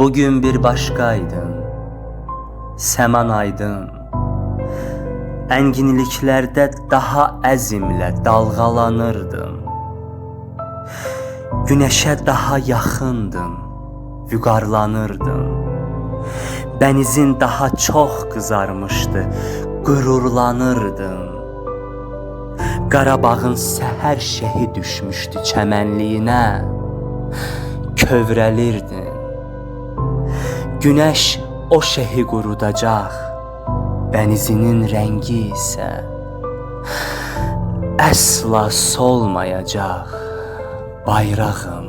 Bugün bir başqaydın, səman aydın, ənginliklərdə daha əzimlə dalğalanırdın. Günəşə daha yaxındın, vüqarlanırdın. Bənizin daha çox qızarmışdı, qürurlanırdın. Qarabağın səhər şehi düşmüşdü çəmənliyinə, kövrəlirdin. Günəş o şehi qurudacaq, bənizinin rəngi isə əsla solmayacaq bayrağım.